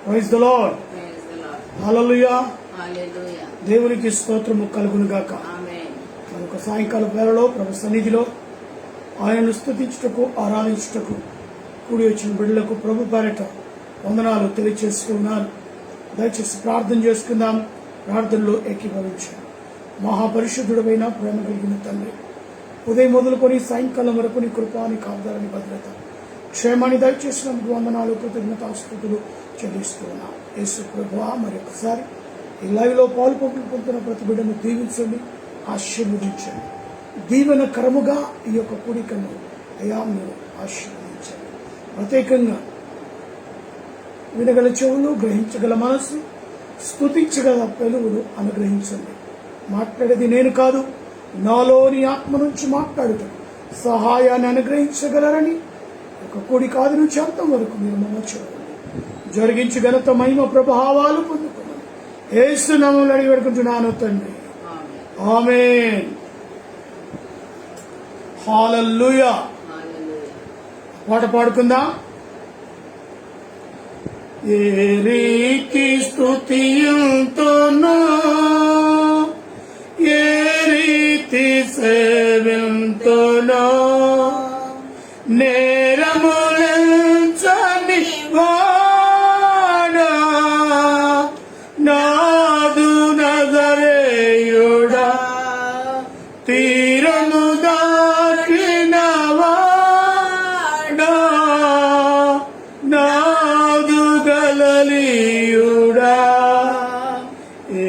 Praise the lord. హల్లెలూయా. దేవునికి స్తోత్రము కలుగును గాక. మరొక సాయంకాల వేళలో ప్రభు సన్నిధిలో ఆయనను స్తుతించుటకు ఆరాధించుటకు కూడి వచ్చిన బిడ్డలకు ప్రభు పేరట వందనాలు తెలియచేస్తున్నాను. దయచేసి ప్రార్థన చేసుకుందాం. ప్రార్థనలో ఏకీభవించాను. మహాపరిశుద్ధుడమైన ప్రేమ కలిగిన తండ్రి, ఉదయం మొదలుకొని సాయంకాలం వరకు నీ కృపాని కాపుదలని భద్రత క్షేమాన్ని దయచేసినందుకు వందనాలు కృతజ్ఞతాస్తుతులు చెల్లిస్తున్నాం. యేసు ప్రభువా, మరొకసారి ఈ లైవ్ లో పాల్పొందుతున్న ప్రతి బిడ్డను దీవించండి, ఆశీర్వదించండి. దీవెన కరముగా ఈ యొక్క కూడికను అయా మీరు ఆశీర్వదించండి. ప్రత్యేకంగా వినగల చెవులు, గ్రహించగల మనసు, స్తుతించగల పెలువులు అనుగ్రహించండి. మాట్లాడేది నేను కాదు, నాలోని ఆత్మ నుంచి మాట్లాడుతాను. సహాయాన్ని అనుగ్రహించగలరని ఒక కూడి కాదు నుంచి అంతం వరకు మీరు మమ్మ చూడండి. జరిగించి ఘనత మహిమ ప్రభావాలు పొందుకున్నాను. యేసు నామములో అడిగి వేడుకుంటున్నాను తండ్రి, ఆమేన్. హల్లెలూయా. పాట పాడుకుందాం. ఏ రీతి స్తుతియుంతునో, ఏ రీతి సేవింతునో, నేరములెంచని వాడా, నాదు నజరేయుడా, తీరము దాటిన వాడా, నాదు గలలీయుడా, ఏ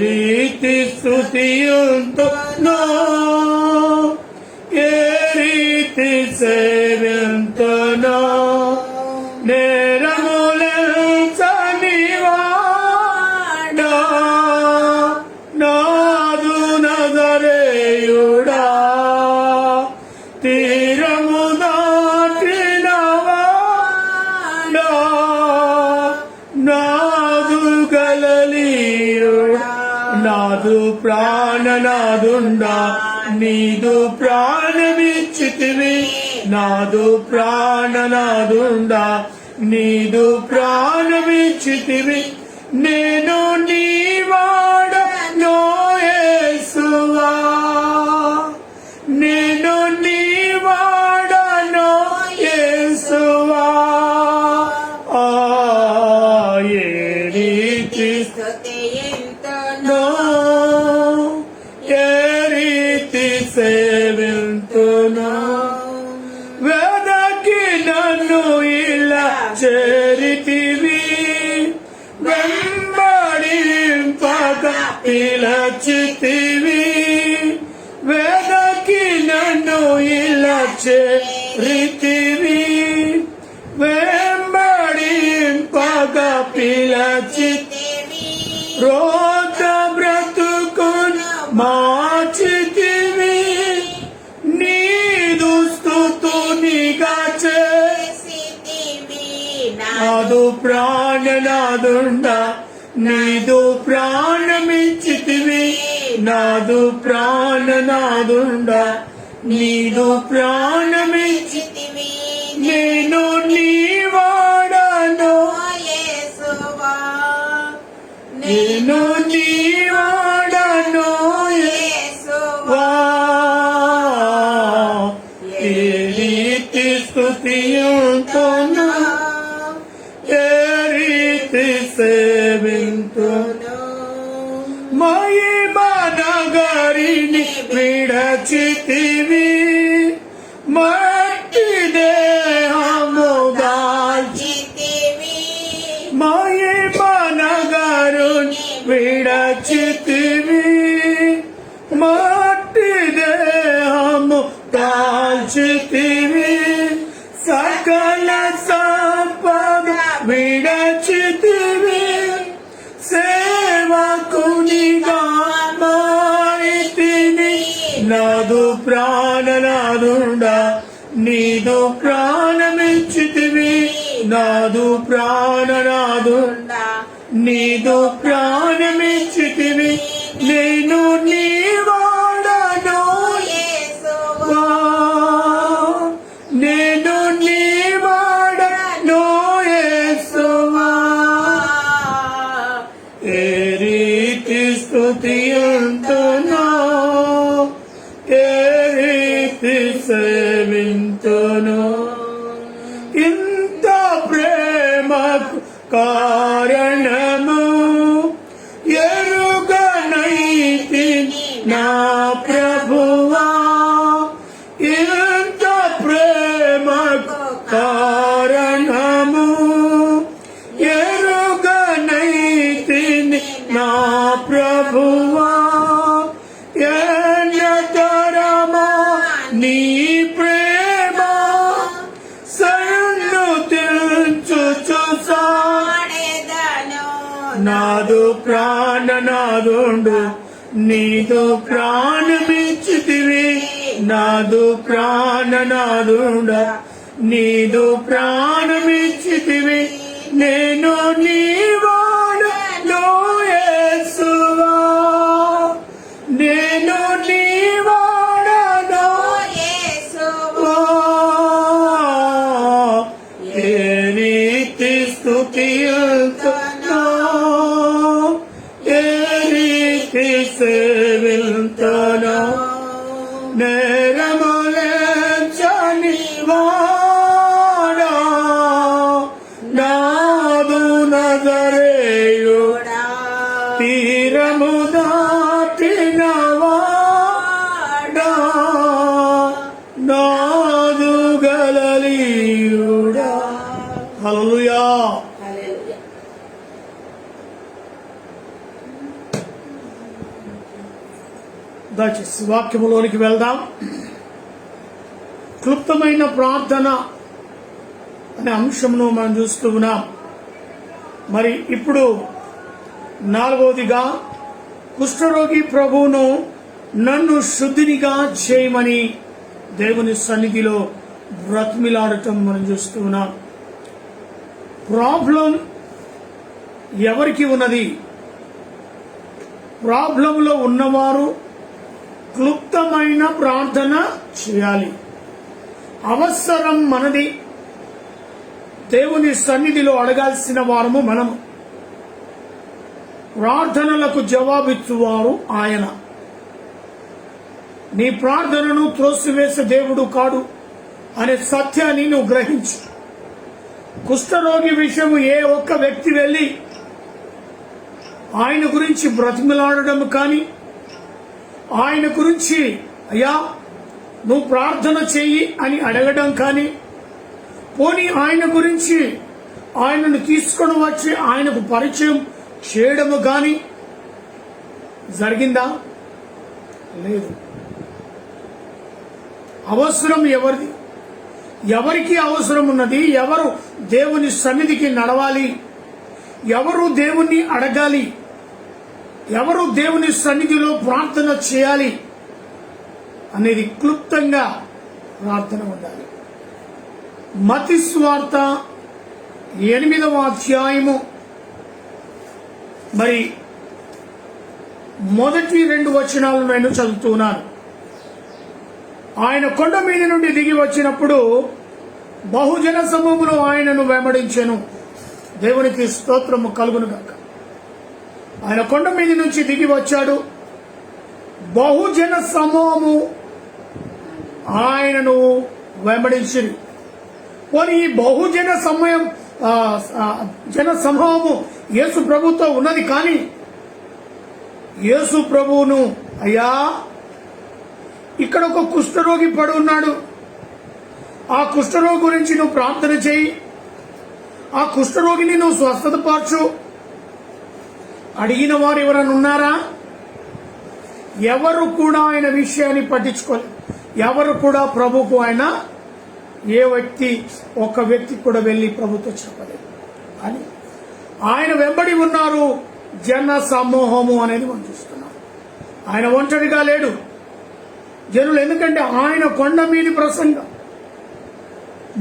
రీతి స్తుతియుంతునో, ఏ రీతి సేవింతునో, నేరములెంచని వాడా, నాదు నజరేయుడా, తీరము దాటిన వాడా, నాదు గలలీయుడా. నాదు ప్రాణనాదుండా, నీదు ప్రాణమిచ్చితివి. నాదు ప్రాణనాదుండా, నీదు ప్రాణమిచ్చితివి. నేను నీ వాడనో యేసువా, నేను నీ వాడనో యేసువా. ఏ రీతి స్తుతియుంతునో, ఏ రీతి సేవింతునో, వెదకి నన్ను ఇలా చేరితివి. వెంబడింపగా పిలచితివి. వెదకి నన్ను ఇలా చేరితివి. వెంబడింపగా పిలచితివి. రోత బ్రతుకును మార్చితివి. నీదు స్తుతునిగా చేసితివి. నాదు ప్రాణనాదుండా, నీదు ప్రాణమిచ్చితివి. నాదు ప్రాణనాదుండా, నీదు ప్రాణమిచ్చితివి. నేను నీ వాడనో యేసువా, నేను నీ వాడనో యేసువా. ఏ రీతి స్తుతియుంతునో, ఏ రీతి సేవింతునో, మహిమ నగరిని విడచితివి. మట్టి దేహము దాల్చితివి. మహిమ నగరుని విడచితివి. మట్టి దేహము దాల్చితివి. సకల సంపద విడచితివి. సేవకునిగా మారితివి. నాదు ప్రాణనాదుండా, నీదు ప్రాణమిచ్చితివి. నాదు ప్రాణనాదుండా, నీదు ప్రాణమిచ్చితివి. నేను నీ వాడనో యేసువా, నేను నీ వాడనో యేసువా. కారణము ఎరుగనైతిని నా ప్రభువా ఇంత ప్రేమకు కారణము ఎరుగనైతిని నా ప్రభువా ఎన్నతరమా నీ ప్రేమ సన్నుతించుచు నాదు ప్రాణనాదుండు నీదు ప్రాణమిచ్చితివి నాదు ప్రాణనాదుండ నీదు ప్రాణమిచ్చితివి నేను నీవాడను యేసువా నేను నీవాడను యేసువా ఏ రీతి స్తుతియుంతునో ఏ రీతి సేవింతునో నేరములేంచని వాడా నాదు నజరేయుడా తీరము దాటిన వాడా నాదు గలలీయుడా. హల్లెలూయా. దయచేసి వాక్యములోనికి వెళ్దాం. క్లుప్తమైన ప్రార్థన అనే అంశమును మనం చూస్తూ ఉన్నాం. మరి ఇప్పుడు 4వదిగా కుష్ఠరోగి ప్రభువును నన్ను శుద్ధినిగా చేయమని దేవుని సన్నిధిలో బ్రతిమిలాడటం మనం చూస్తూ ఉన్నాం. ప్రాబ్లం ఎవరికి ఉన్నది? ప్రాబ్లంలో ఉన్నవారు క్లుప్తమైన ప్రార్థన చేయాలి. అవసరం మనది. దేవుని సన్నిధిలో అడగాల్సిన వారము మనము. ప్రార్థనలకు జవాబిచ్చువారు ఆయన. నీ ప్రార్థనను త్రోసివేసే దేవుడు కాడు అనే సత్యాన్ని నువ్వు గ్రహించు. కుష్ఠరోగి విషయము ఏ ఒక్క వ్యక్తి వెళ్ళి ఆయన గురించి బ్రతిమలాడడం కానీ, ఆయన గురించి అయ్యా నువ్వు ప్రార్థన చెయ్యి అని అడగడం కానీ, పోనీ ఆయన గురించి ఆయనను తీసుకొని వచ్చి ఆయనకు పరిచయం చేయడము కానీ జరిగిందా? లేదు. అవసరం ఎవరిది? ఎవరికి అవసరం ఉన్నది? ఎవరు దేవుని సన్నిధికి నడవాలి? ఎవరు దేవుణ్ణి అడగాలి? ఎవరు దేవుని సన్నిధిలో ప్రార్థన చేయాలి అనేది క్లుప్తంగా ప్రార్థన ఉండాలి. మత్తయి సువార్త 8వ అధ్యాయము మరి మొదటి 2 వచనాలను నేను చదువుతున్నాను. ఆయన కొండ మీద నుండి దిగి వచ్చినప్పుడు బహుజన సమూహములు ఆయనను వెంబడించెను. దేవునికి స్తోత్రము కలుగునుగాక. ఆయన కొండ మీద నుంచి దిగి వచ్చాడు. బహుజన సమూహము ఆయనను వెంబడించింది. పోనీ ఈ బహుజన జన సమూహము యేసు ప్రభుతో ఉన్నది. కానీ యేసు ప్రభువును అయ్యా ఇక్కడ ఒక కుష్ఠరోగి పడి ఉన్నాడు, ఆ కుష్ఠరోగి గురించి నువ్వు ప్రార్థన చేయి, ఆ కుష్ఠరోగిని నువ్వు స్వస్థతపరచు అడిగిన వారు ఎవరైనా ఉన్నారా? ఎవరు కూడా ఆయన విషయాన్ని పట్టించుకోలేదు. ఎవరు కూడా ప్రభుకు ఆయన ఒక్క వ్యక్తి కూడా వెళ్లి ప్రభుతో చెప్పలేదు. అని ఆయన వెంబడి ఉన్నారు జన సమూహము అనేది మనం చూస్తున్నాం. ఆయన ఒంటరిగా లేడు. జనులు, ఎందుకంటే ఆయన కొండ మీది ప్రసంగం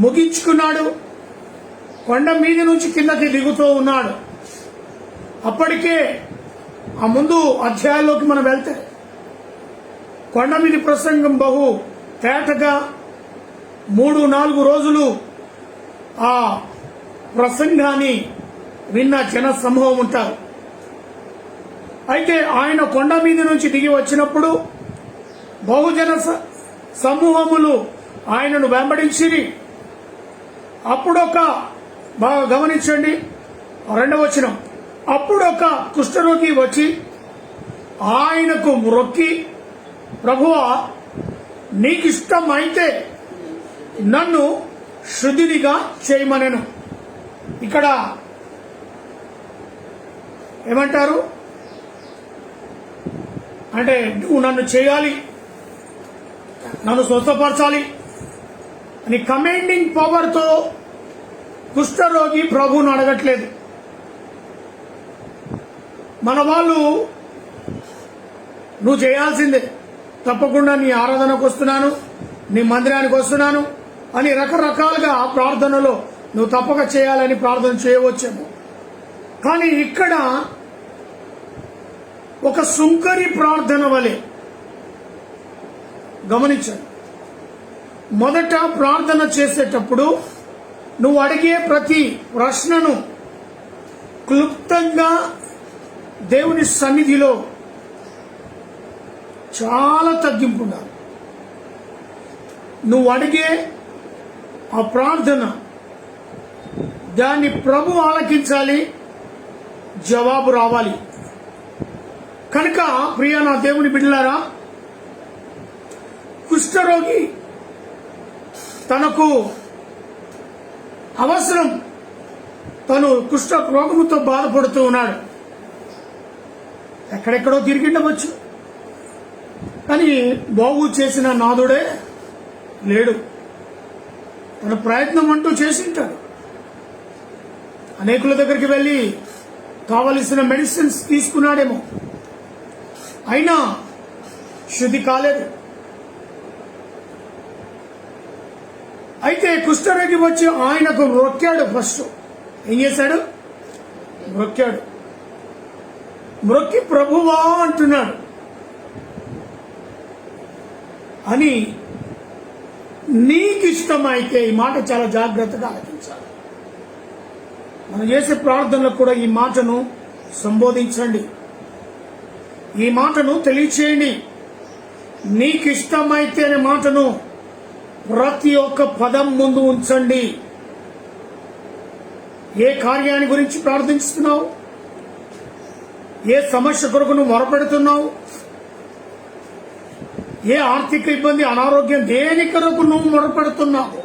ముగించుకున్నాడు. కొండ మీది నుంచి కిందకి దిగుతూ ఉన్నాడు. అప్పటికే ఆ ముందు అధ్యాయాల్లోకి మనం వెళ్తే కొండ మీది ప్రసంగం బహు తేటగా 3-4 రోజులు ఆ ప్రసంగాన్ని విన్న జన సమూహం ఉంటారు. అయితే ఆయన కొండ మీద నుంచి దిగి వచ్చినప్పుడు బహుజన సమూహములు ఆయనను వెంబడించిరి. అప్పుడొక బాగా గమనించండి. 2వ వచనం, అప్పుడు ఒక కుష్ఠరోగి వచ్చి ఆయనకు మ్రొక్కి, ప్రభువా, నీకిష్టం అయితే నన్ను శుద్ధినిగా చేయమనెను. ఇక్కడ ఏమంటారు అంటే, నువ్వు నన్ను చేయాలి, నన్ను స్వస్థపరచాలి అని కమాండింగ్ పవర్తో కుష్ఠరోగి ప్రభువును అడగట్లేదు. మన వాళ్ళు నువ్వు చేయాల్సిందే, తప్పకుండా నీ ఆరాధనకు వస్తున్నాను, నీ మందిరానికి వస్తున్నాను అని రకరకాలుగా ప్రార్థనలో నువ్వు తప్పక చేయాలని ప్రార్థన చేయవచ్చేమో. కానీ ఇక్కడ ఒక సుంకరి ప్రార్థన వలె గమనించండి. మొదట ప్రార్థన చేసేటప్పుడు నువ్వు అడిగే ప్రతి ప్రశ్నను క్లుప్తంగా దేవుని సన్నిధిలో చాలా తగ్గింపు ఉండాలి. నువ్వు అడిగే ఆ ప్రార్థన దాన్ని ప్రభు ఆలకించాలి, జవాబు రావాలి. కనుక ప్రియ నా దేవుని బిడ్డలారా, కుష్ఠరోగి తనకు అవసరం, తను కుష్ఠ రోగముతో బాధపడుతూ ఉన్నాడు. ఎక్కడెక్కడో తిరిగిండవచ్చు, కానీ బాగు చేసిన నాదుడే లేడు. తన ప్రయత్నం అంటూ చేసింటాడు. అనేకుల దగ్గరికి వెళ్ళి కావలసిన మెడిసిన్స్ తీసుకున్నాడేమో, అయినా శుద్ధి కాలేదు. అయితే కుష్ఠరోగి వచ్చి ఆయనకు మ్రొక్కాడు. ఫస్ట్ ఏం చేశాడు? మ్రొక్కాడు. మ్రొక్కి ప్రభువా అంటున్నాడు. అని నీకిష్టమైతే, ఈ మాట చాలా జాగ్రత్తగా ఆలకించాలి. మనం చేసే ప్రార్థనలకు కూడా ఈ మాటను సంబోధించండి, ఈ మాటను తెలియచేయండి. నీకిష్టమైతే అనే మాటను ప్రతి ఒక్క పదం ముందు ఉంచండి. ఏ కార్యాన్ని గురించి ప్రార్థిస్తున్నావు? ఏ సమస్య కొరకు నువ్వు మొరపెడుతున్నావు? ఏ ఆర్థిక ఇబ్బంది, అనారోగ్యం, దేని కొరకు నువ్వు మొరపెడుతున్నావు?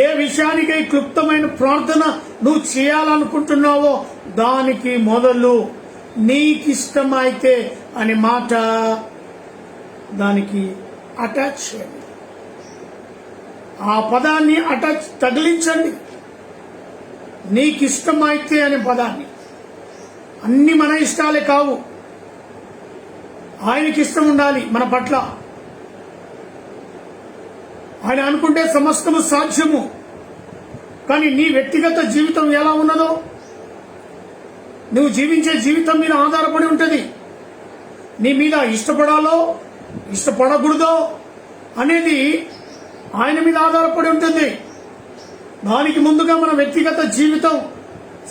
ఏ విషయానికై క్లుప్తమైన ప్రార్థన నువ్వు చేయాలనుకుంటున్నావో దానికి మొదలు నీకిష్టమైతే అనే మాట దానికి అటాచ్ చేయండి. ఆ పదాన్ని అటాచ్ తగిలించండి. నీకిష్టమైతే అనే పదాన్ని. అన్ని మన ఇష్టాలే కావు, ఆయనకి ఇష్టం ఉండాలి మన పట్ల. ఆయన అనుకుంటే సమస్తము సాధ్యము. కానీ నీ వ్యక్తిగత జీవితం ఎలా ఉన్నదో, నువ్వు జీవించే జీవితం మీద ఆధారపడి ఉంటుంది. నీ మీద ఇష్టపడాలో ఇష్టపడకూడదో అనేది ఆయన మీద ఆధారపడి ఉంటుంది. దానికి ముందుగా మన వ్యక్తిగత జీవితం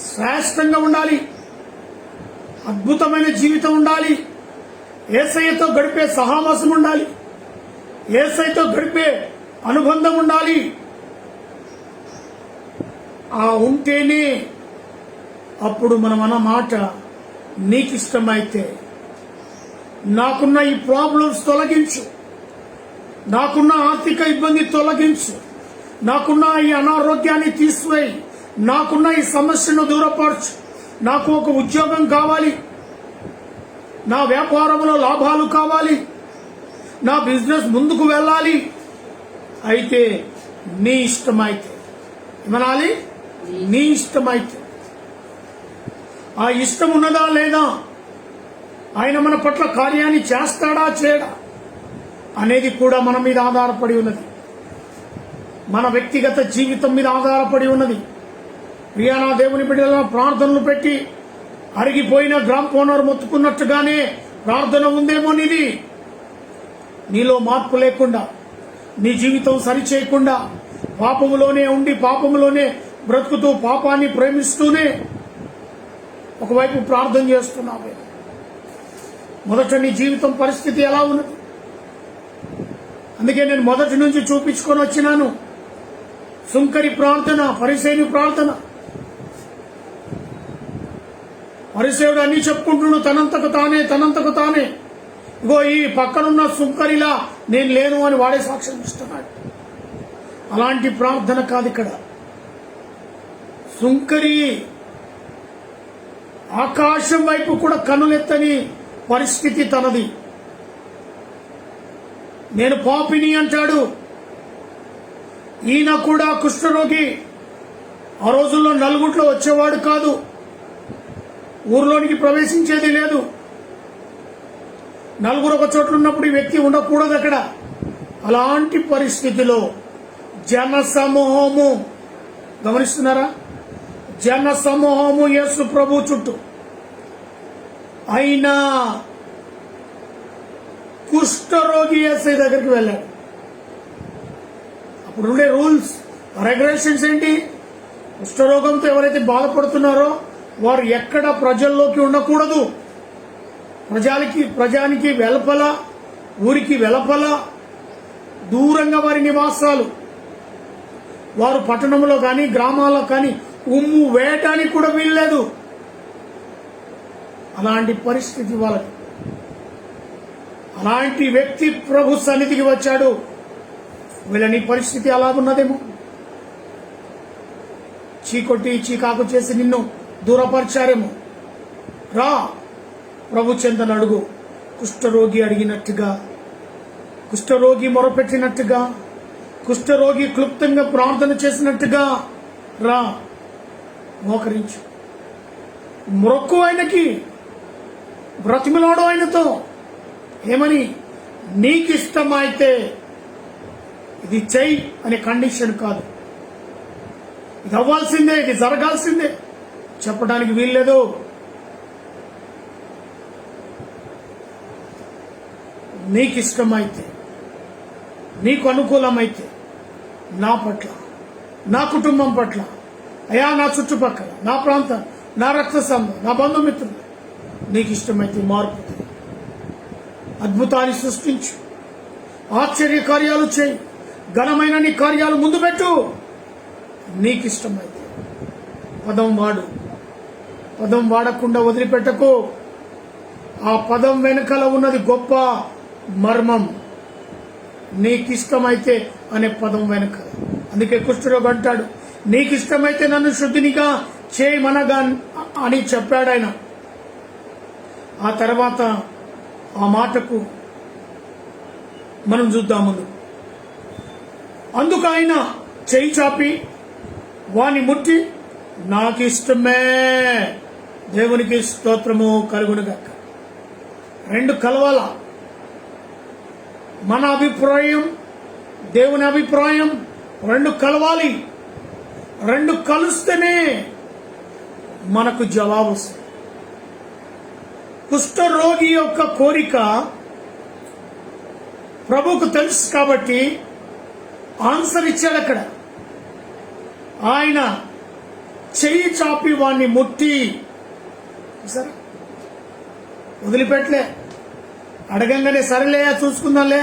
శ్రేష్టంగా ఉండాలి, అద్భుతమైన జీవితం ఉండాలి. యేసయ్యతో గడిపే సహవాసం ఉండాలి, యేసయ్యతో గడిపే అనుబంధం ఉండాలి. ఆ ఉంటేనే అప్పుడు మనం అన్న మాట నీకిష్టమైతే నాకున్న ఈ ప్రాబ్లమ్స్ తొలగించు, నాకున్న ఆర్థిక ఇబ్బంది తొలగించు, నాకున్న ఈ అనారోగ్యాన్ని తీసివేయి, నాకున్న ఈ సమస్యను దూరపరచు, నాకు ఒక ఉద్యోగం కావాలి, నా వ్యాపారంలో లాభాలు కావాలి, నా బిజినెస్ ముందుకు వెళ్ళాలి. అయితే నీ ఇష్టమైతే ఏమనాలి? నీ ఇష్టమైతే. ఆ ఇష్టం ఉన్నదా లేదా, ఆయన మన పట్ల కార్యాన్ని చేస్తాడా చేయడా అనేది కూడా మన మీద ఆధారపడి ఉన్నది, మన వ్యక్తిగత జీవితం మీద ఆధారపడి ఉన్నది. ప్రియా నా దేవుని బిడ్డల, ప్రార్థనలు పెట్టి అరిగిపోయిన గ్రామ్ ఫోనర్ మొత్తుకున్నట్టుగానే ప్రార్థన ఉందేమో నీది. నీలో మార్పు లేకుండా, నీ జీవితం సరిచేయకుండా, పాపములోనే ఉండి పాపములోనే బ్రతుకుతూ పాపాన్ని ప్రేమిస్తూనే ఒకవైపు ప్రార్థన చేస్తున్నావు. మొదట నీ జీవితం పరిస్థితి ఎలా ఉన్నది? అందుకే నేను మొదటి నుంచి చూపించుకొని వచ్చినాను. సుంకరి ప్రార్థన, పరిసయ్యుని ప్రార్థన, పరిసేవుడు అన్ని చెప్పుకుంటున్నాడు తనంతకు తానే. ఇగో ఈ పక్కనున్న సుంకరిలా నేను లేను అని వాడే సాక్ష్యం ఇస్తున్నాడు. అలాంటి ప్రార్థన కాదు ఇక్కడ. సుంకరి ఆకాశం వైపు కూడా కన్నులెత్తని పరిస్థితి తనది. నేను పాపిని అంటాడు. ఈయన కూడా కుష్ఠరోగి. ఆ రోజుల్లో నలుగుట్లో వచ్చేవాడు కాదు, ఊర్లోనికి ప్రవేశించేది లేదు. నలుగురు ఒక చోట్ల ఉన్నప్పుడు ఈ వ్యక్తి ఉండకూడదు అక్కడ. అలాంటి పరిస్థితిలో జన సమూహము, గమనిస్తున్నారా, జన సమూహము యేసు ప్రభు చుట్టూ. అయినా కుష్ఠరోగి యేసయ్య దగ్గరికి వెళ్ళాడు. అప్పుడుండే రూల్స్ రెగ్యులేషన్స్ ఏంటి? కుష్ఠరోగంతో ఎవరైతే బాధపడుతున్నారో వారు ఎక్కడ ప్రజల్లోకి ఉండకూడదు. ప్రజానికి వెలుపల, ఊరికి వెలుపల దూరంగా వారి నివాసాలు. వారు పట్టణంలో కానీ గ్రామాల్లో కానీ ఉమ్ము వేయటానికి కూడా వీల్లేదు. అలాంటి పరిస్థితి వాళ్ళకి. అలాంటి వ్యక్తి ప్రభు సన్నిధికి వచ్చాడు. వీళ్ళని పరిస్థితి అలా ఉన్నదేమో. చీకొట్టి చీకాకు చేసి నిన్ను దూరపరిచారేమో. రా ప్రభు చెంతను అడుగు. కుష్ఠరోగి అడిగినట్టుగా, కుష్ఠరోగి మొరపెట్టినట్టుగా, కుష్ఠరోగి క్లుప్తంగా ప్రార్థన చేసినట్టుగా రా, మోకరించు, మొక్కు ఆయనకి, బ్రతిమలాడు ఆయనతో. ఏమని? నీకిష్టమైతే ఇది చెయ్యి అనే కండిషన్ కాదు. ఇది అవ్వాల్సిందే, ఇది జరగాల్సిందే చెప్పడానికి వీల్లేదు. నీకిష్టమైతే, నీకు అనుకూలమైతే, నా పట్ల, నా కుటుంబం పట్ల, అయా నా చుట్టుపక్కల, నా ప్రాంతం, నా రక్త సంబంధం, నా బంధుమిత్రులు, నీకు ఇష్టమైతే మార్పు, అద్భుతాన్ని సృష్టించు, ఆశ్చర్య కార్యాలు చేయి, ఘనమైన నీ కార్యాలు ముందు పెట్టు. నీకిష్టమైతే పదం వాడు. పదం వాడకుండా వదిలిపెట్టకు. ఆ పదం వెనుకల ఉన్నది గొప్ప మర్మం. నీకిష్టమైతే అనే పదం వెనుకల. అందుకే కుష్ఠరోగి అంటాడు, నీకిష్టమైతే నన్ను శుద్ధినిగా చేయమనగా అని చెప్పాడు ఆయన. ఆ తర్వాత ఆ మాటకు మనం చూద్దాము. అందుకు ఆయన చేయి చాపి వాని ముట్టి, నాకిష్టమే, దేవునికి స్తోత్రము కలుగునుగాక. రెండు కలవాల. మన అభిప్రాయం, దేవుని అభిప్రాయం రెండు కలవాలి. రెండు కలుస్తేనే మనకు జవాబు వస్తుంది. కుష్ఠరోగి యొక్క కోరిక ప్రభువుకు తెలుసు కాబట్టి ఆన్సర్ ఇచ్చాడు అక్కడ. ఆయన చెయ్యి చాపి వాణ్ణి ముట్టి, సరే వదిలిపెట్టలే. అడగంగానే సరేలే చూసుకుందాంలే,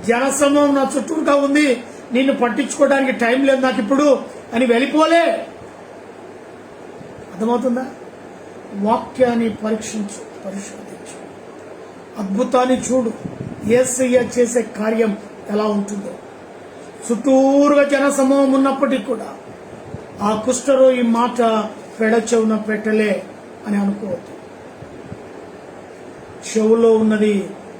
జనసమూహం నా చుట్టూగా ఉంది, నిన్ను పట్టించుకోవడానికి టైం లేదు నాకు ఇప్పుడు అని వెళ్ళిపోలే. అర్థమవుతుందా? వాక్యాన్ని పరీక్షించు, పరిశోధించు, అద్భుతాన్ని చూడు. యేసయ్య చేసే కార్యం ఎలా ఉంటుందో. చుట్టూరుగా జనసమూహం ఉన్నప్పటికీ కూడా ఆ కుష్ఠరోగి మాట పెడచెవున పెట్టలే అని అనుకోవద్దు. చెవులో ఉన్నది,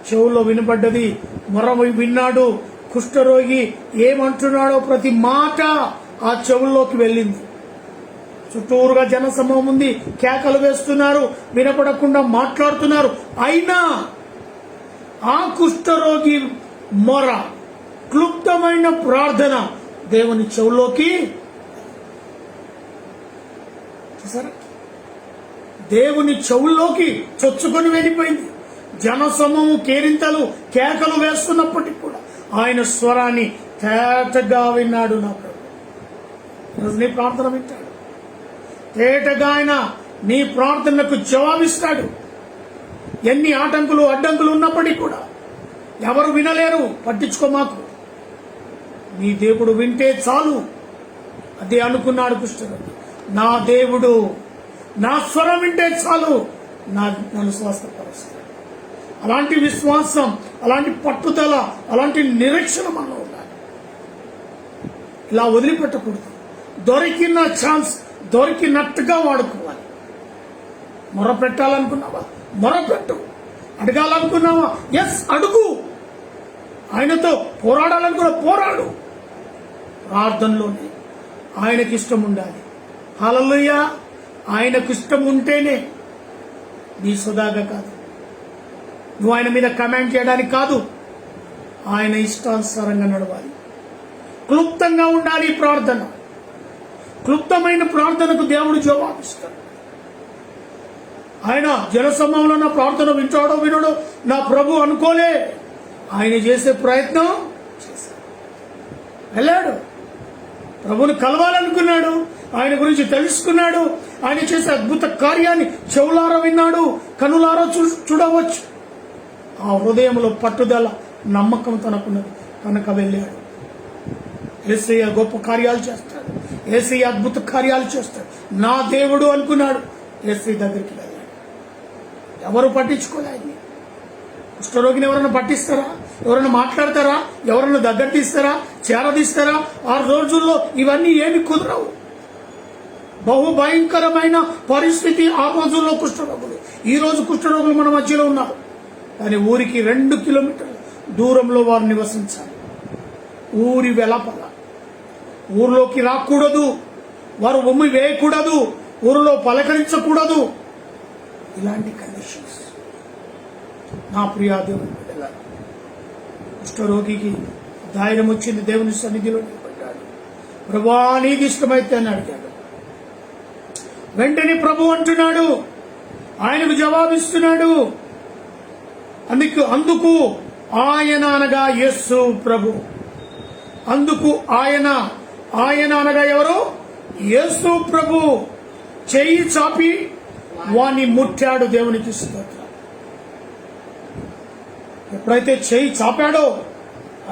చెవులో వినబడ్డది, మొర విన్నాడు. కుష్ఠరోగి ఏమంటున్నాడో ప్రతి మాట ఆ చెవుల్లోకి వెళ్ళింది. చుట్టూరుగా జనసమూహం ఉంది, కేకలు వేస్తున్నారు, వినపడకుండా మాట్లాడుతున్నారు. అయినా ఆ కుష్ఠరోగి మొర, క్లుప్తమైన ప్రార్థన దేవుని చెవులోకి, చూసారా, దేవుని చెవుల్లోకి చొచ్చుకొని వెళ్ళిపోయింది. జనసమూహం కేరింతలు కేకలు వేస్తున్నప్పటికీ కూడా ఆయన స్వరాన్ని తేటగా విన్నాడు. నా ప్రభు నీ ప్రార్థన వింటాడు. తేటగా ఆయన నీ ప్రార్థనలకు జవాబిస్తాడు. ఎన్ని ఆటంకులు అడ్డంకులు ఉన్నప్పటికీ కూడా ఎవరు వినలేరు, పట్టించుకోమాకు. నీ దేవుడు వింటే చాలు. అదే అనుకున్నాడు కుష్ఠరోగి. నా దేవుడు నా స్వరం వింటే చాలు నన్ను స్వస్థపరుస్తాడు. అలాంటి విశ్వాసం, అలాంటి పట్టుదల, అలాంటి నిరీక్షణ మనలో ఉండాలి. ఇలా వదిలిపెట్టకూడదు. దొరికిన ఛాన్స్ దొరికినట్టుగా వాడుకోవాలి. మొరపెట్టాలనుకున్నావా మొరపెట్టు, అడగాలనుకున్నావా ఎస్ అడుగు, ఆయనతో పోరాడాలనుకున్నా పోరాడు. ప్రార్థనలోనే ఆయనకి ఇష్టం ఉండాలి. హల్లెలూయా. ఆయనకు ఇష్టం ఉంటేనే, నీ సుధాగా కాదు, నువ్వు ఆయన మీద కమెంట్ చేయడానికి కాదు, ఆయన ఇష్టానుసారంగా నడవాలి. క్లుప్తంగా ఉండాలి ప్రార్థన. క్లుప్తమైన ప్రార్థనకు దేవుడు జవాబిస్తాడు. ఆయన జనసమూహంలో నా ప్రార్థన వింటాడో వినడో నా ప్రభు అనుకోలే. ఆయన చేసే ప్రయత్నం చేశాడు, వెళ్ళాడు, ప్రభుని కలవాలనుకున్నాడు, ఆయన గురించి తెలుసుకున్నాడు. ఆయన చేసే అద్భుత కార్యాన్ని చెవులారా విన్నాడు, కనులారా చూడవచ్చు. ఆ హృదయంలో పట్టుదల, నమ్మకం తనకున్నది కనుక వెళ్ళాడు. యేసయ్య గొప్ప కార్యాలు చేస్తాడు, యేసయ్య అద్భుత కార్యాలు చేస్తాడు, నా దేవుడు అనుకున్నాడు. యేసయ్య దగ్గరికి వెళ్ళాడు. ఎవరు పట్టించుకోలేదు. కుష్ఠరోగిని ఎవరైనా పట్టిస్తారా? ఎవరైనా మాట్లాడతారా? ఎవరైనా దగ్గర తీస్తారా? చేరదీస్తారా? ఆ రోజుల్లో ఇవన్నీ ఏమి కుదరవు. బహు భయంకరమైన పరిస్థితి ఆ రోజుల్లో కుష్ఠరోగులు. ఈ రోజు కుష్ఠరోగులు మన మధ్యలో ఉన్నారు, కానీ ఊరికి 2 కిలోమీటర్ల దూరంలో వారు నివసించాలి. ఊరి వెలపల, ఊరిలోకి రాకూడదు, వారు ఉమ్మి వేయకూడదు, ఊరిలో పలకరించకూడదు. ఇలాంటి కండిషన్స్. నా ప్రియా దేవుని బిడ్డలారా, కుష్ఠరోగికి ధైర్యం వచ్చింది. దేవుని సన్నిధిలో నిలబడ్డాడు. ప్రభువా నీకు ఇష్టమైతే అని అడిగాడు. వెంటనే ప్రభు అంటున్నాడు, ఆయనకు జవాబిస్తున్నాడు. అందుకు ఆయన అనగా యేసు ప్రభు. అందుకు ఆయన అనగా ఎవరు? యేసు ప్రభు చెయ్యి చాపి వాణ్ణి ముట్టాడు. దేవునికి స్తోత్రం. ఎప్పుడైతే చెయ్యి చాపాడో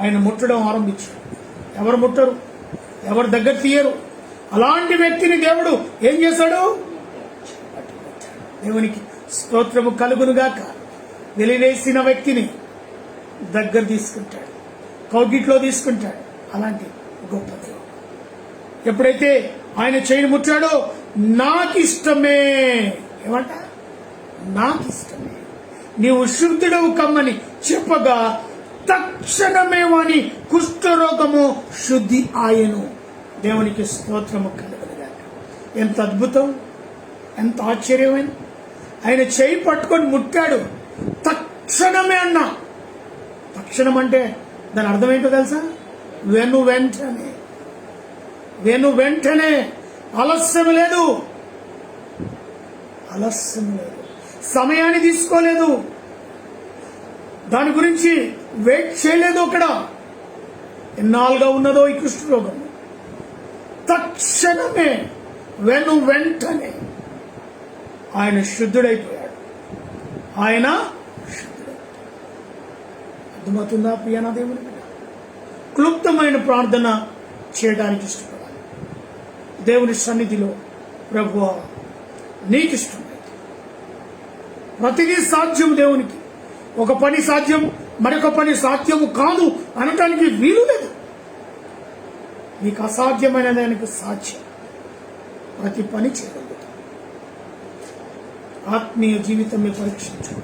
ఆయన ముట్టడం ఆరంభించాడు. ఎవరు ముట్టరు, ఎవరు దగ్గర తీయరు. అలాంటి వ్యక్తిని దేవుడు ఏం చేశాడు? దేవునికి స్తోత్రము కలుగునుగాక. వెలివేసిన వ్యక్తిని దగ్గర తీసుకుంటాడు, కౌగిట్లో తీసుకుంటాడు. అలాంటి గొప్ప దేవుడు. ఎప్పుడైతే ఆయన చెయ్యి ముట్టాడో నాకు ఇష్టమే, ఏమంట? నాకు ఇష్టమే, నీవు శుద్ధుడవు కమ్మని చెప్పగా తక్షణమే వాని కుష్ఠరోగము శుద్ధి ఆయను. దేవునికి స్తోత్రము కలుగునుగాక. ఎంత అద్భుతం, ఎంత ఆశ్చర్యమైన. ఆయన చేయి పట్టుకొని ముట్టాడు, తక్షణమే అన్నా. తక్షణం అంటే దాని అర్థం ఏంటో తెలుసా? వెంటనే. ఆలస్యం లేదు, సమయాన్ని తీసుకోలేదు, దాని గురించి వెయిట్ చేయలేదు. అక్కడ ఎన్నాళ్ళుగా ఉన్నదో ఈ కుష్ఠరోగం, తక్షణమే వెంటనే ఆయన శుద్ధుడైపోయాడు. అర్థమవుతుందా ప్రియనా దేవుని బిడ్డ? క్లుప్తమైన ప్రార్థన చేయడానికి ఇష్టపడాలి. దేవుని సన్నిధిలో ప్రభువా నీకు ఇష్టమైతే ప్రతిదీ సాధ్యం. దేవునికి ఒక పని సాధ్యం, మరొక పని సాధ్యము కాదు అనటానికి వీలు లేదు. నీకు అసాధ్యమైన దానికి సాధ్యం, ప్రతి పని చేయగలుగుతాం. ఆత్మీయ జీవితం పరీక్షించు.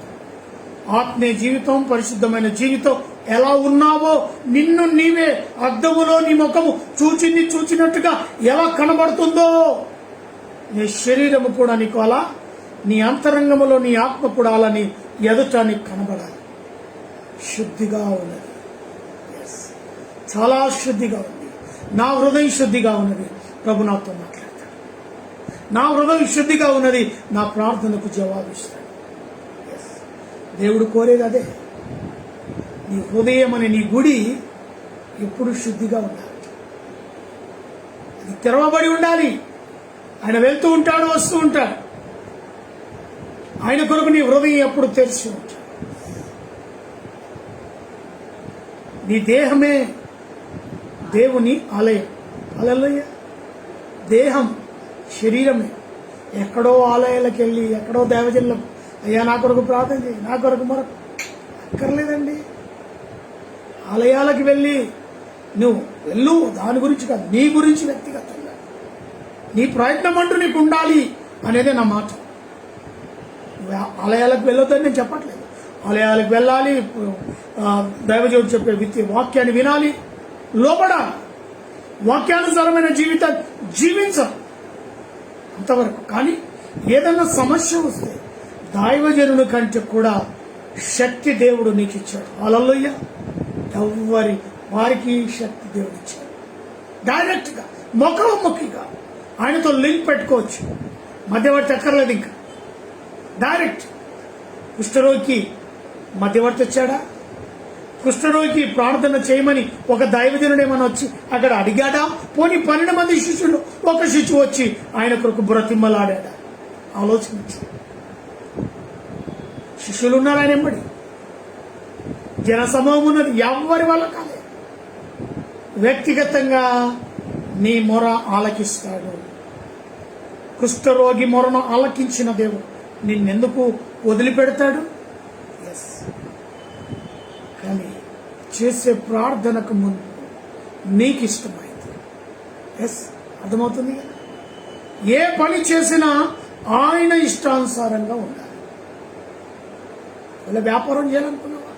ఆత్మీయ జీవితం, పరిశుద్ధమైన జీవితం ఎలా ఉన్నావో నిన్ను నీవే అద్దములో నీ ముఖము చూచినట్టుగా ఎలా కనబడుతుందో నీ శరీరము కూడా నీకు అలా, నీ అంతరంగములో నీ ఆత్మ కూడా అలా నీ ఎదుట నీకు కనబడాలి. శుద్ధిగా ఉన్నది, చాలా శుద్ధిగా ఉంది. నా హృదయం శుద్ధిగా ఉన్నది, ప్రభు నాతో మాట్లాడతాడు. నా హృదయం శుద్ధిగా ఉన్నది, నా ప్రార్థనకు జవాబిస్తాడు. దేవుడు కోరేది అదే. నీ హృదయం అనే నీ గుడి ఎప్పుడు శుద్ధిగా ఉండాలి, అది తెరవబడి ఉండాలి. ఆయన వెళ్తూ ఉంటాడు, వస్తూ ఉంటాడు. ఆయన కొరకు నీ హృదయం ఎప్పుడు తెరిచి ఉంటాడు. నీ దేహమే దేవుని ఆలయం. హల్లెలూయా. దేహం, శరీరమే ఎక్కడో ఆలయాలకు వెళ్ళి ఎక్కడో దేవజనులకు అయ్యా నా కొరకు ప్రార్థన చేయి, నా కొరకు మరొక అక్కర్లేదండి. ఆలయాలకు వెళ్ళి నువ్వు వెళ్ళు, దాని గురించి కాదు, నీ గురించి వ్యక్తిగతంగా నీ ప్రయత్నం అంటూ నీకు ఉండాలి అనేదే నా మాట. ఆలయాలకు వెళ్ళొద్దని నేను చెప్పట్లేదు. ఆలయాలకు వెళ్ళాలి, దైవజనుడు చెప్పే వాక్యాన్ని వినాలి, లోబడాలి, వాక్యానుసారమైన జీవితాన్ని జీవించాలి అంతవరకు. కానీ ఏదైనా సమస్య వస్తే దైవజనుని కంటే కూడా శక్తి దేవుడు నీకు ఇచ్చాడు. హల్లెలూయా. ఎవరి వారికి శక్తి దేవుడు ఇచ్చాడు. డైరెక్ట్ గా ముఖాముఖిగా ఆయనతో లింక్ పెట్టుకోవచ్చు. మధ్యవర్తి ఎక్కర్లేదు. ఇంకా డైరెక్ట్. కుష్ఠరోగికి మధ్యవర్తి వచ్చాడా? కుష్ఠరోగికి ప్రార్థన చేయమని ఒక దైవజనుడు ఏమని వచ్చి అక్కడ అడిగాడా? పోనీ 12 మంది శిష్యులు ఒక శిశువు వచ్చి ఆయన కొరకు బ్రతిమ్మలాడా? ఆలోచించి. శిష్యులు ఉన్నారు ఆయన ఎంబడి, జన సమూహం ఉన్నది, ఎవరి వల్ల కాలేదు. వ్యక్తిగతంగా నీ మొర ఆలకిస్తాడు. కుష్ఠరోగి మొరను ఆలకించిన దేవుడు నిన్నెందుకు వదిలిపెడతాడు? ఎస్. కానీ చేసే ప్రార్థనకు ముందు నీకు ఇష్టమైంది. ఎస్, అర్థమవుతుంది కదా? ఏ పని చేసినా ఆయన ఇష్టానుసారంగా ఉండాలి. ఇలా వ్యాపారం చేయాలనుకున్నావా,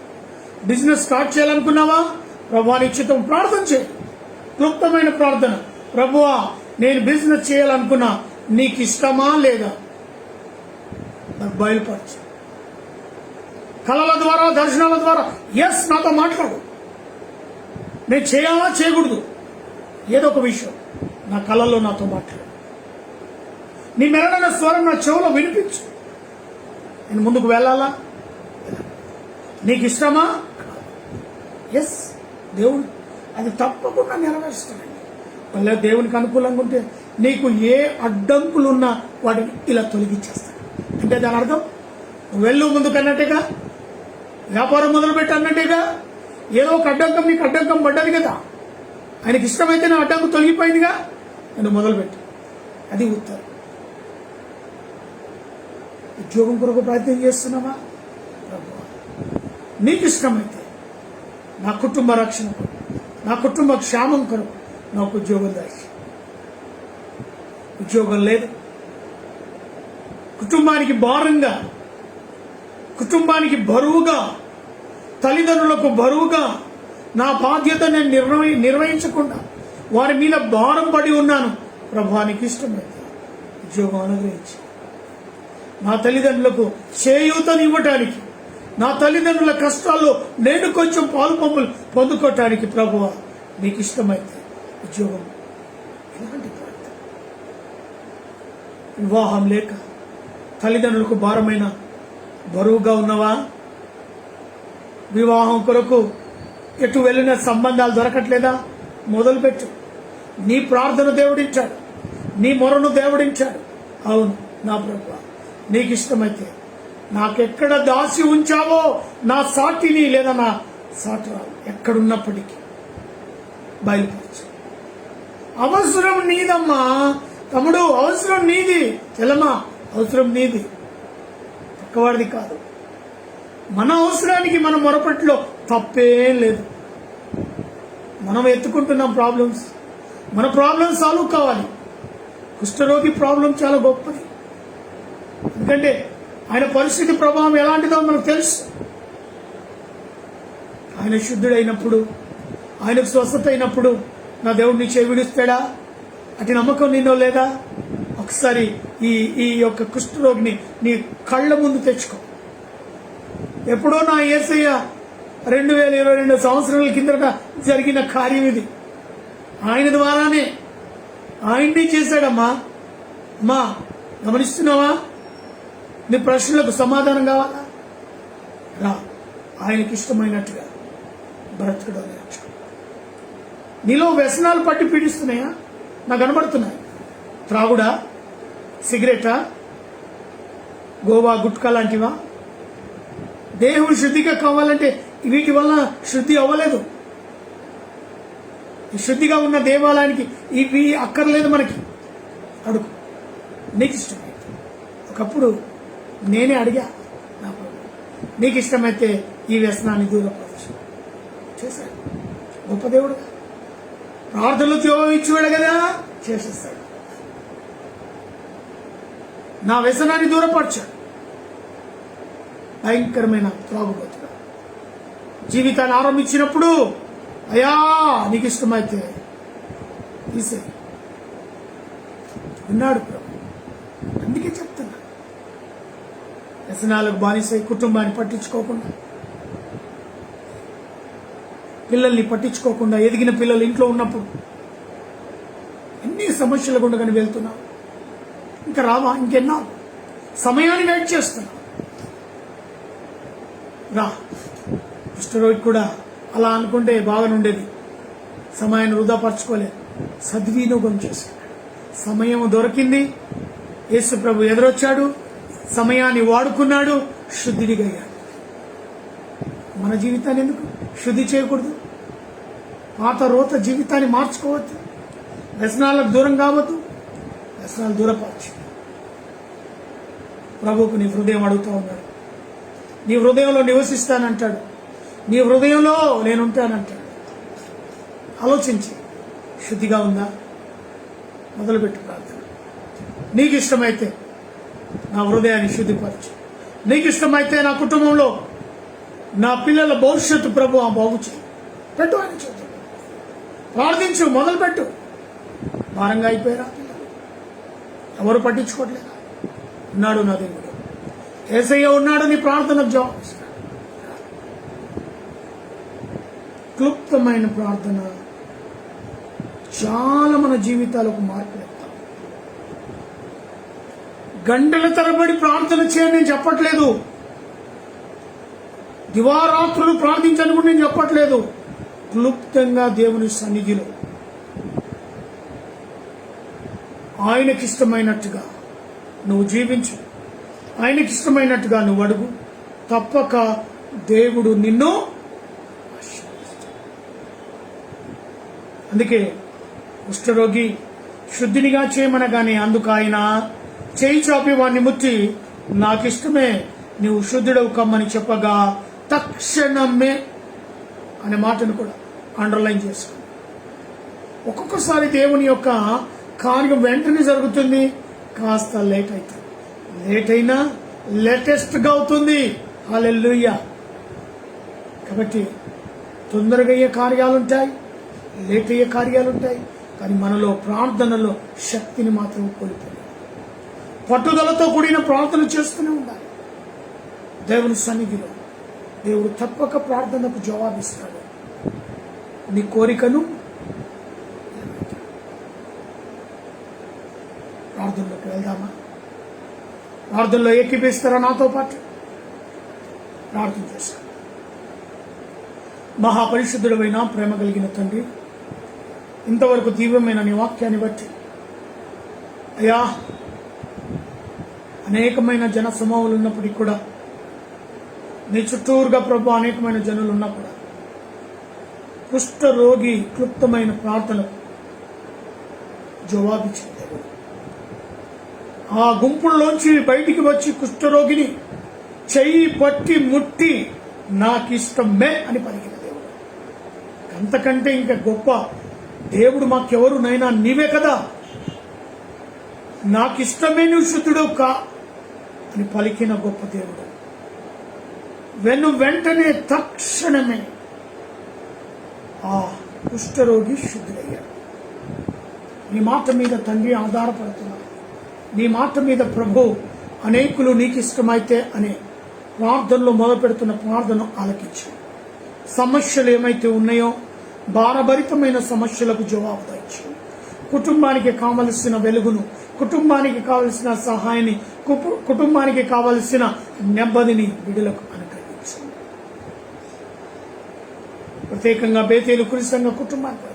బిజినెస్ స్టార్ట్ చేయాలనుకున్నావా, ప్రభువా నిశ్చితం ప్రార్థన చేయి. క్లుప్తమైన ప్రార్థన. ప్రభువా నేను బిజినెస్ చేయాలనుకున్నా, నీకు ఇష్టమా లేదా నాకు బయలుపరచు. కళల ద్వారా, దర్శనాల ద్వారా ఎస్ నాతో మాట్లాడు. నేను చేయాలా చేయకూడదు, ఏదో ఒక విషయం నా కళల్లో నాతో మాట్లాడు. నీ మెరడైన స్వరం నా చెవులో వినిపించు. నేను ముందుకు వెళ్ళాలా? నీకు ఇష్టమా? ఎస్, దేవుడు అది తప్పకుండా నెరవేరుస్తాడండి. మళ్ళీ దేవునికి అనుకూలంగా ఉంటే నీకు ఏ అడ్డంకులున్నా వాటిని ఇలా తొలగించేస్తాడు. అంటే దాని అర్థం వెళ్ళు ముందుకు అన్నట్టుగా, వ్యాపారం మొదలుపెట్టి అన్నట్టుగా, ఏదో ఒక అడ్డంకం నీకు అడ్డంకం పడ్డది కదా, ఆయనకి ఇష్టమైతే నా అడ్డంకం తొలగిపోయిందిగా, నేను మొదలుపెట్టు. అది ఉత్తరం. ఉద్యోగం కొరకు ప్రయత్నం చేస్తున్నావా? ప్రభువా నీకు ఇష్టమైతే నా కుటుంబ రక్షణ కొరకు, నా కుటుంబ క్షేమం కొరకు నాకు ఉద్యోగం దాచి. ఉద్యోగం లేదు, కుటుంబానికి భారంగా, కుటుంబానికి బరువుగా, తల్లిదండ్రులకు బరువుగా నా బాధ్యత నేను నిర్వహించకుండా వారి మీద భారం పడి ఉన్నాను. ప్రభువానికి ఇష్టమైతే ఉద్యోగం అనుగ్రహించి నా తల్లిదండ్రులకు చేయూతనివ్వటానికి, నా తల్లిదండ్రుల కష్టాల్లో నేను కొంచెం పాలు పంపులు పొందుకోవటానికి ప్రభువా నీకు ఇష్టమైతే ఉద్యోగం. ఇలాంటి ప్రార్థన. వివాహం లేక తల్లిదండ్రులకు భారమైన బరువుగా ఉన్నవా? వివాహం కొరకు ఎటు వెళ్ళిన సంబంధాలు దొరకట్లేదా? మొదలుపెట్టు. నీ ప్రార్థన దేవుడించాడు, నీ మొరను దేవుడించాడు. అవును నా ప్రభువా నీకు ఇష్టమైతే నాకెక్కడ దాసి ఉంచావో నా సాటిని లేదా నా సాటరాలు ఎక్కడున్నప్పటికీ బయలుపరచు. అవసరం నీదమ్మా తమ్ముడు, అవసరం నీది. చెల్లమ్మా అవసరం నీది, పక్కవాడిది కాదు. మన అవసరానికి మన మొరపట్లో తప్పేం లేదు. మనం ఎత్తుకుంటున్నాం ప్రాబ్లమ్స్, మన ప్రాబ్లమ్స్ సాల్వ్ కావాలి. కుష్ఠరోగి ప్రాబ్లం చాలా గొప్పది, ఎందుకంటే ఆయన పరిస్థితి ప్రభావం ఎలాంటిదో మనకు తెలుసు. ఆయన శుద్ధుడైనప్పుడు, ఆయనకు స్వస్థత అయినప్పుడు నా దేవుడు నీ చేయి విడుస్తాడా? అటు నమ్మకం నీలో లేదా? ఒకసారి ఈ యొక్క కుష్ఠరోగిని నీ కళ్ళ ముందు తెచ్చుకో. ఎప్పుడో నా యేసయ్య 2022 సంవత్సరాల కిందట జరిగిన కార్యం ఇది. ఆయన ద్వారానే ఆయన్ని చేశాడమ్మా. అమ్మా గమనిస్తున్నావా? నీ ప్రశ్నలకు సమాధానం కావాలా? రా, ఆయనకి ఇష్టమైనట్టుగా బ్రతకడం నేర్చుకో. నీలో వ్యసనాలు పట్టి పీడిస్తున్నాయా? నాకు కనబడుతున్నాయి. త్రాగుడా, సిగరెటా, గోవా, గుట్కా లాంటివా? దేహం శుద్ధిగా కావాలంటే వీటి వల్ల శుద్ధి అవ్వలేదు. శుద్ధిగా ఉన్న దేవాలయానికి ఇవి అక్కర్లేదు మనకి. అడుగు, నీకు ఇష్టమైతే ఒకప్పుడు నేనే అడిగా నా ప్రభు, నీకు ఇష్టమైతే ఈ వ్యసనాన్ని దూరపరచు. చేశాడు. గొప్ప దేవుడు, ప్రార్థనలు జవాబు ఇచ్చేవాడు కదా, చేసేస్తాడు. నా వ్యసనాన్ని దూరపరచాడు. భయంకరమైన త్రాగుబోతుగా జీవితాన్ని ఆరంభించినప్పుడు, అయ్యా నీకు ఇష్టమైతే తీసే ఉన్నాడు ప్రభు. అందుకే చెప్తున్నా, వ్యసనాలకు బానిసై కుటుంబాన్ని పట్టించుకోకుండా, పిల్లల్ని పట్టించుకోకుండా, ఎదిగిన పిల్లలు ఇంట్లో ఉన్నప్పుడు ఎన్ని సమస్యల గుండగానే వెళ్తున్నావు. ఇంకా రావా? ఇంకెన్నా సమయాన్ని వెయిట్ చేస్తున్నా. రా. కుష్ఠరోగి కూడా అలా అనుకుంటే బాగానుండేది. సమయాన్ని వృధాపరచుకోలేదు, సద్వినియోగం చేసుకున్నాడు. సమయం దొరికింది, యేసు ప్రభు ఎదురొచ్చాడు, సమయాన్ని వాడుకున్నాడు, శుద్ధిడిగా అయ్యాడు. మన జీవితాన్ని ఎందుకు శుద్ధి చేయకూడదు? పాత రోత జీవితాన్ని మార్చుకోవద్దు, వ్యసనాలకు దూరం కావద్దు, వ్యసనాలు దూరపరచు. ప్రభువుకు నీ హృదయం అడుగుతూ ఉన్నాడు. నీ హృదయంలో నివసిస్తానంటాడు, నీ హృదయంలో నేనుంటానంటాడు. ఆలోచించి, శుద్ధిగా ఉందా? మొదలుపెట్టు ప్రార్థన. నీకు ఇష్టమైతే నా హృదయాన్ని శుద్ధిపరచు. నీకు ఇష్టమైతే నా కుటుంబంలో నా పిల్లల భవిష్యత్తు ప్రభు బాగు చేయి. పెట్టు అని చెప్తాడు. ప్రార్థించు, మొదలుపెట్టు. భారంగా అయిపోయారా పిల్లలు? ఎవరు పట్టించుకోవట్లేదా? ఉన్నాడు నా దేవుడు, యేసయ్య ఉన్నాడు. నీ ప్రార్థనకు జవాబు ఇస్తాడు. క్లుప్తమైన ప్రార్థన చాలా మన జీవితాలకు మార్పు తెస్తాం. గంటల తరబడి ప్రార్థన చేయని నేను చెప్పట్లేదు, దివారాత్రులు ప్రార్థించని కూడా నేను చెప్పట్లేదు. క్లుప్తంగా దేవుని సన్నిధిలో ఆయనకిష్టమైనట్టుగా నువ్వు జీవించు, ఆయనకిష్టమైనట్టుగా నువ్వు అడుగు. తప్పక దేవుడు నిన్ను ఆశీర్వదిస్తాడు. అందుకే కుష్ఠరోగి శుద్ధినిగా చేయమనగానే అందుకు ఆయన చేయి చాపి వాడిని ముట్టి, నాకిష్టమే, నీవు శుద్ధుడవు కమ్మని చెప్పగా తక్షణమే అనే మాటను కూడా అండర్లైన్ చేసుకో. ఒక్కొక్కసారి దేవుని యొక్క కార్యం వెంటనే జరుగుతుంది, కాస్త లేట్ అవుతుంది. లేట్ అయినా లేటెస్ట్ గా అవుతుంది. హల్లెలూయా. కాబట్టి తొందరగా అయ్యే కార్యాలుంటాయి, లేట్ అయ్యే కార్యాలుంటాయి. కానీ మనలో ప్రార్థనలో శక్తిని మాత్రం కోల్పోయాం. పట్టుదలతో కూడిన ప్రార్థన చేస్తూనే ఉండాలి. దేవుని సన్నిధిలో దేవుడు తప్పక ప్రార్థనకు జవాబిస్తాడు. నీ కోరికను ప్రార్థనలోకి వెళ్దామా? ప్రార్థనలో ఏకీపిస్తారా నాతో పాటు? ప్రార్థన చేస్తాను. మహాపరిశుద్ధుడమైన ప్రేమ కలిగిన తండ్రి, ఇంతవరకు తీవ్రమైన నీ వాక్యాన్ని బట్టి అయ్యా, అనేకమైన జన సమూహాలు ఉన్నప్పటికీ కూడా, నీ చుట్టూరుగా ప్రభు అనేకమైన జనులు ఉన్నా కూడా, కుష్ఠరోగి క్లుప్తమైన ప్రార్థనకు జవాబిచ్చింది. ఆ గుంపుల్లోంచి బయటికి వచ్చి కుష్ఠరోగిని చెయ్యి పట్టి ముట్టి నాకిష్టమే అని పలికిన దేవుడు. అంతకంటే ఇంకా గొప్ప దేవుడు మాకెవరు నైనా నీవే కదా, నాకిష్టమే నువ్వు శుద్ధుడు కా అని పలికిన గొప్ప దేవుడు. వెంటనే తక్షణమే ఆ కుష్ఠరోగి శుద్ధుడయ్యాడు. నీ మాట మీద తండ్రి ఆధారపడుతున్నాడు. నీ మాట మీద ప్రభు అనేకులు నీకు ఇష్టమైతే అనే ప్రార్థనలో మొదలుపెడుతున్న ప్రార్థన ఆలకించు. సమస్యలు ఏమైతే ఉన్నాయో భారభరితమైన సమస్యలకు జవాబు దయచు. కుటుంబానికి కావలసిన వెలుగును, కుటుంబానికి కావలసిన సహాయాన్ని, కుటుంబానికి కావలసిన నెమ్మదిని విడుదలకు అనుగ్రహించు. ప్రత్యేకంగా బేతేలు కురిసంగ కుటుంబానికి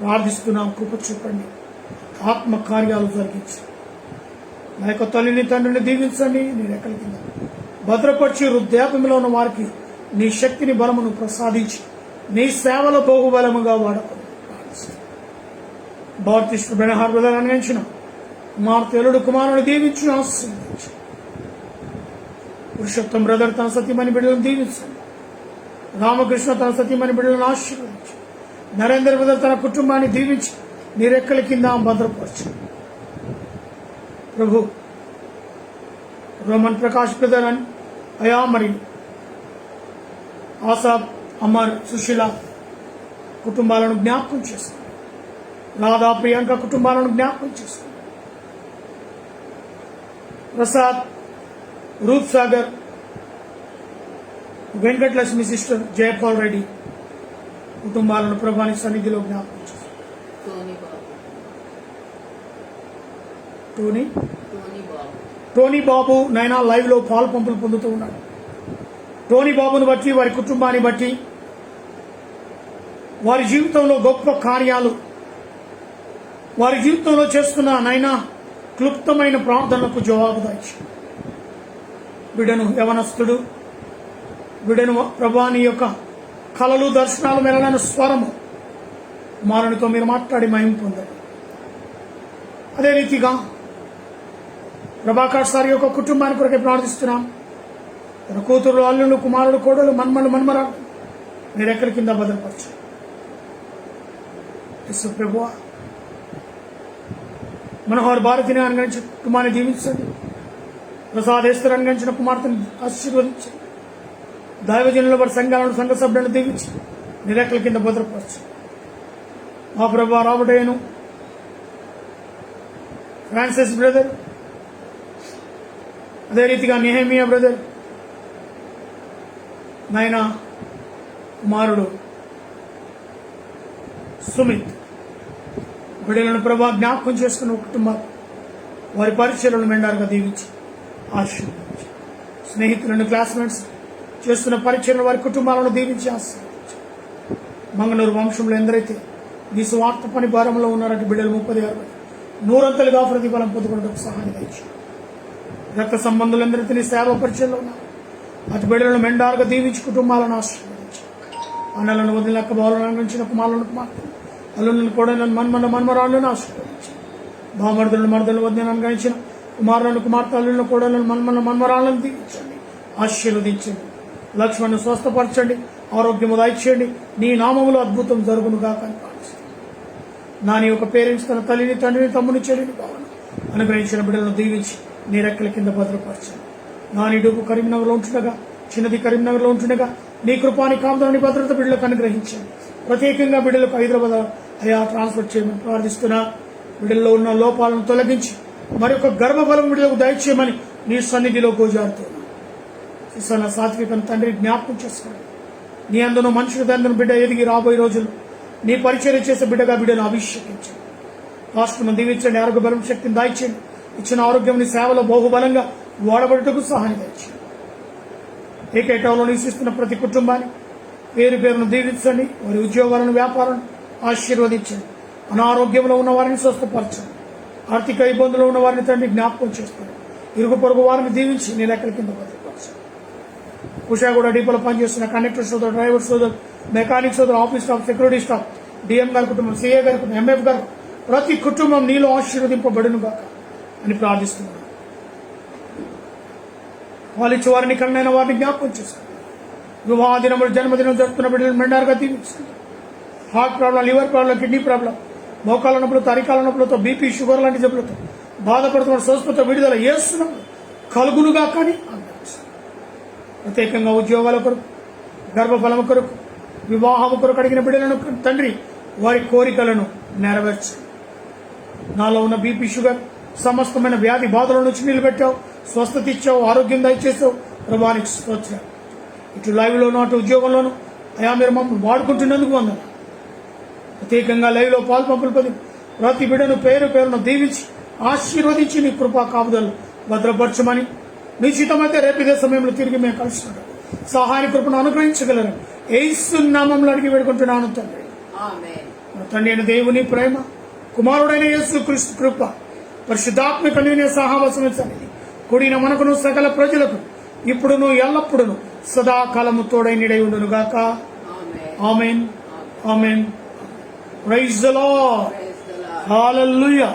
ప్రార్థిస్తున్నాం. కృప చూపండి, ఆత్మ కార్యాలు జరిగించు. నా యొక్క తల్లిని తండ్రిని దీవించండి. నీ రెక్కల కింద భద్రపరిచి వృద్ధాప్యంలో ఉన్న వారికి నీ శక్తిని బలమును ప్రసాదించి నీ సేవలో బహుబలముగా వాడకం బాప్టిస్ట్ బెనహార్ బ్రదర్ అన్వేషణ కుమార్తెలుడు కుమారుని దీవించి ఆశీర్వదించు. పురుషోత్తం బ్రదర్ తన సతీమణి బిడ్డలను దీవించండి. రామకృష్ణ తన సతీమణి బిడ్డలను ఆశీర్వదించు. నరేంద్ర బ్రదర్ తన కుటుంబాన్ని దీవించి నీ రెక్కల కింద భద్రపరచు ప్రభు. రోమన్ ప్రకాష్ బ్రదర్ అని అయా మరి ఆసాబ్, అమర్, సుశీల కుటుంబాలను జ్ఞాపకం చేసుకోండి. రాధా, ప్రియాంక కుటుంబాలను జ్ఞాపకం చేసుకోండి. ప్రసాద్, రూప్ సాగర్, వెంకటలక్ష్మి సిస్టర్, జయపాల్ రెడ్డి కుటుంబాలను ప్రభాని సన్నిధిలో జ్ఞాపకం చేసుకోండి. టోనీ బాబు నైనా లైవ్ లో పాలు పంపులు పొందుతూ ఉన్నాడు. టోనీ బాబును బట్టి, వారి కుటుంబాన్ని బట్టి, వారి జీవితంలో గొప్ప కార్యాలు, వారి జీవితంలో చేస్తున్న నైనా క్లుప్తమైన ప్రార్థనలకు జవాబు దాచి బిడ్డను యవనస్తుడు, బిడ్డను ప్రభాని యొక్క కలలు, దర్శనాలు మెరలని స్వరము కుమారునితో మీరు మాట్లాడి మహిమ పొందండి. అదే రీతిగా ప్రభాకర్ సార్ యొక్క కుటుంబాన్ని కొరకే ప్రార్థిస్తున్నాం. తన కూతురు, అల్లుళ్ళు, కుమారుడు, కోడలు, మన్మలు, మన్మరాలు మీరు ఎక్కడి కింద భద్రపరచు. ప్రభువా, మనోహర్ భారతిని అనుగరించిన కుమార్ని దీవించండి. ప్రసాదేశ్వర్ అనుగరించిన కుమార్తెను ఆశీర్వదించండి. దైవజనుల వారి సంఘాలను, సంఘ సభ్యులను దీవించి నిరెక్కల కింద భద్రపరచు. మా ప్రభా రాబడేను ఫ్రాన్సిస్ బ్రదర్, అదే రీతిగా నెహమియా బ్రదర్, నాయన కుమారుడు సుమిత్ బిడ్డలను ప్రభా జ్ఞాపకం చేసుకున్న కుటుంబాలు వారి పరిచయలను మెండారుగా దీవించి ఆశీర్వదించి, స్నేహితులను, క్లాస్మేట్స్ చేస్తున్న పరిచయలను వారి కుటుంబాలను దీవించి ఆశీర్వదించి, మంగళూరు వంశంలో ఎందరైతే ఈ స్వార్థ పని భారంలో ఉన్నారంటే బిడ్డలు 30-60 నూరంతలుగా ప్రతిఫలం పొందుకున్నట్టు సహాయం ఇచ్చి, రక్త సంబంధులందరితో నీ సేవ పరిచయంలో ఉన్నారు అటు బిడ్డలను మెండారుగా దీవించి కుటుంబాలను ఆశీర్వదించి, అన్నలను వదిలినక్క బాలను అందించిన కుమారులను, కుమార్తెలు, అల్లులను, కోడలను, మన్మరాలను ఆశీర్వదించి, బామర్దులను, మర్దలను వదిలిన అనుగ్రహించిన కుమారులను, కుమార్తె, అల్లులను, కోడలను, మన్మరాలను దీవించండి, ఆశీర్వదించండి. లక్ష్మణ్ను స్వస్థపరచండి, ఆరోగ్యము దయచేయండి. నీ నామములో అద్భుతం జరుగునుగా కనిపిస్తుంది. నా నీ యొక్క పేరెంట్స్ తన తల్లిని, తండ్రిని, తమ్ముని, చెల్లిని, భావన అనుగ్రహించిన బిడ్డలను దీవించి నీ రెక్కల కింద భద్రపరచండి. నా నీ డబ్బు కరీంనగర్లో ఉంటుండగా, చిన్నది కరీంనగర్లో ఉంటుండగా నీ కృపాని కాంతాన్ని భద్రత బిడ్డలకు అనుగ్రహించండి. ప్రత్యేకంగా బిడ్డలకు హైదరాబాద్ అయా ట్రాన్స్ఫర్ చేయమని ప్రార్థిస్తున్నా. బిడ్డల్లో ఉన్న లోపాలను తొలగించి మరొక గర్భఫలం బిడ్డలకు దయచేయమని నీ సన్నిధిలో గోజారుతున్నా. సన సాత్వికను తండ్రి జ్ఞాపకం చేసుకోండి. నీ అందును మనుషుల దందును బిడ్డ ఎదిగి రాబోయే రోజులు నీ పరిచయం చేసే బిడ్డగా బిడ్డను అభిషేకించండి. రాష్ట్రం దీవించండి, ఆరోగ్య బలం, శక్తిని దాయిచేయండి. ఇచ్చిన ఆరోగ్యం నీ సేవలో బహుబలంగా వాడబడుటకు సహాయం దాయిచేయండి. ఏకైటంలో నివసిస్తున్న ప్రతి కుటుంబాన్ని పేరు పేరును దీవించండి. వారి ఉద్యోగాలను, వ్యాపారాలను ఆశీర్వదించండి. అనారోగ్యంలో ఉన్న వారిని స్వస్థపరచండి. ఆర్థిక ఇబ్బందులు ఉన్న వారిని తండ్రి జ్ఞాపకం చేసుకోండి. ఇరుగు పొరుగు వారిని దీవించి నీ లెక్కల కింద భద్రపరచండి. కుషాగూడ డీపోలో పనిచేస్తున్న కండక్టర్ సోదరు, డ్రైవర్ సోదరు, మెకానిక్ సోదరు, office staff, security staff, DM గారి కుటుంబం, సిఏ గారి కుటుంబం, ఎంఎఫ్ గారు ప్రతి కుటుంబం నీలో ఆశీర్వదింపబడును గాక అని ప్రార్థిస్తున్నాను. వాళ్ళిచ్చి వారిని కన్నైన వారిని జ్ఞాపకం చేసుకోండి. వివాహ దినములు, జన్మదినం జరుపుతున్న బిడ్డలు మెండారుగా దీవించండి. Heart problem, liver problem, kidney problem, మోకాల నొప్పులతో, అరికాల నొప్పులతో, బీపీ, షుగర్ లాంటి జబ్బులతో బాధపడుతున్న స్వస్థత విడుదల చేస్తున్నాం కలుగునుగా కానీ ప్రత్యేకంగా ఉద్యోగాల కొరకు, గర్భఫలం కొరకు, వివాహం కొరకు అడిగిన బిడ్డలను తండ్రి వారి కోరికలను నెరవేర్చండి. నాలో ఉన్న బీపీ, షుగర్ సమస్తమైన వ్యాధి బాధల నుంచి నిలబెట్టావు, స్వస్థత ఇచ్చావు, ఆరోగ్యం దయచేసావు. ప్రభానికి స్తోత్రం. ఇటు లైవ్లోనూ అటు ఉద్యోగంలోనూ అయా మీరు మమ్మల్ని వాడుకుంటున్నందుకు వందన. ప్రత్యేకంగా లైవ్లో పాలు పంపులు పొంది ప్రతి బిడ్డను పేరు పేరును దీవించి ఆశీర్వదించి నీ కృపా కాపుదలు భద్రపరచమని, నిశ్చితమైతే రేపు ఇదే సమయంలో తిరిగి మేము కలుసుకుంటాం. సహాయ కృపను అనుగ్రహించగలరు. యేసు నామములో అడిగి వేడుకుంటున్నాను తండ్రి. తండ్రి అయిన దేవుని ప్రేమ, కుమారుడైన యేసు క్రీస్తు కృప, పరిశుద్ధాత్మిక నీనే సహవాసము సన్నిధి కూడిన మనకును సకల ప్రజలకు ఇప్పుడును ఎల్లప్పుడును సదాకాలము తోడై నిడై ఉండును గాక. ఆమేన్, ఆమేన్. Praise the Lord. హల్లెలూయా.